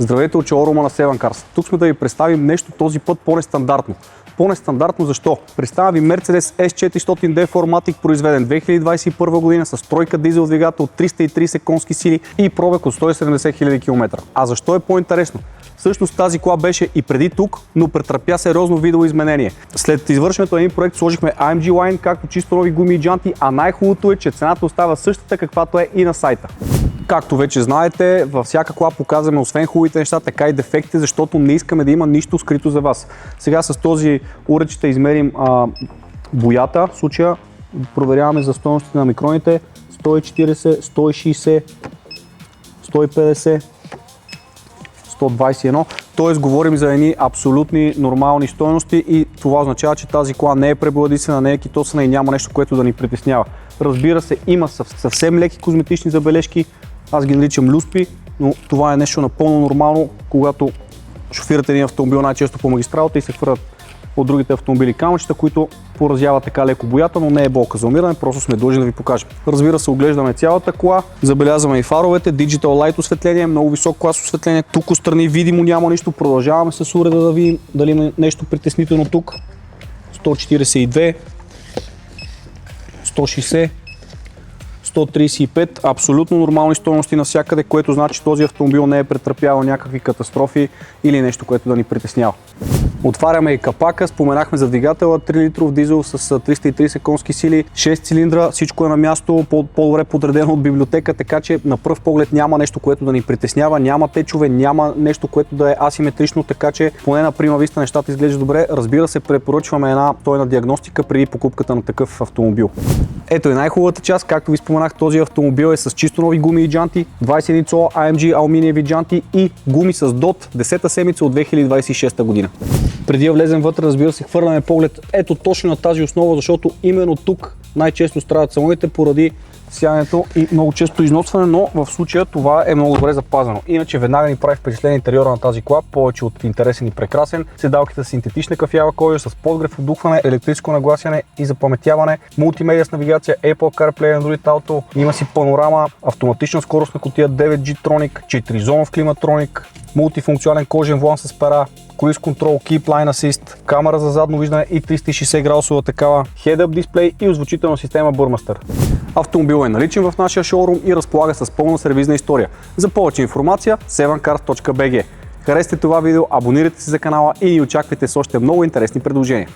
Здравейте от шоурума на Seven Cars. Тук сме да ви представим нещо този път по-нестандартно. По-нестандартно защо? Представя ви Mercedes S400D 4MATIC, произведен 2021 година с тройка дизел двигател от 330 конски сили и пробег от 170 000 км. А защо е по-интересно? Всъщност тази кола беше и преди тук, но претърпя сериозно видоизменение. След извършването на един проект сложихме AMG Line, както чисто нови гуми и джанти, а най-хубавото е, че цената остава същата, каквато е и на сайта. Както вече знаете, във всяка кола показваме освен хубавите неща, така и дефекти, защото не искаме да има нищо скрито за вас. Сега с този уред ще измерим боята. В случая проверяваме за стойностите на микроните 140, 160, 150, 121. Т.е. говорим за едни абсолютни нормални стойности и това означава, че тази кола не е пребладисана, не е китосана и няма нещо, което да ни притеснява. Разбира се, има съвсем леки козметични забележки, аз ги наричам люспи, но това е нещо напълно нормално, когато шофирате един автомобил най-често по магистралата и се хвърлят от другите автомобили камъчета, които поразяват така леко боята, но не е болка за умиране, просто сме длъжни да ви покажем. Разбира се, оглеждаме цялата кола, забелязваме и фаровете, Digital Light осветление, много висок клас осветление, тук отстрани видимо няма нищо, продължаваме с уреда да видим дали има нещо притеснително тук. 142, 160, 135, абсолютно нормални стойности навсякъде, което значи, че този автомобил не е претърпявал някакви катастрофи или нещо, което да ни притеснява. Отваряме и капака, споменахме за двигателя, 3 литров дизел с 330 конски сили, 6 цилиндра, всичко е на място, по-добре подредено от библиотека, така че на пръв поглед няма нещо, което да ни притеснява, няма течове, няма нещо, което да е асиметрично, така че поне на прима виста нещата изглеждат добре. Разбира се, препоръчваме една стойна диагностика преди покупката на такъв автомобил. Ето и най-хубавата част, както ви споменах, този автомобил е с чисто нови гуми и джанти, 21 цола AMG алуминиеви джанти и гуми с DOT 10-та седмица от 2026 година. Преди да влезем вътре, разбира се, хвърляме поглед ето точно на тази основа, защото именно тук най-често страдат салоните поради сядането и много често износване, но в случая това е много добре запазено. Иначе веднага ни прави впечатление интериора на тази кола, повече от интересен и прекрасен. Седалките са синтетична кафява кожа с подгрев, отдухване, електрическо нагласяне и запаметяване, мултимедия с навигация, Apple CarPlay, Android Auto, има си панорама, автоматична скоростна кутия 9G Tronic, 4-зонов климатроник, мултифункционален кожен волан с пера, Cruise Control, Keep Line Assist, камера за задно виждане и 360 градусова такава, Head-Up дисплей и озвучителна система Burmester. Автомобил е наличен в нашия шоурум и разполага с пълна сервизна история. За повече информация sevencars.bg. Харесайте това видео, абонирайте се за канала и ни очаквайте с още много интересни предложения.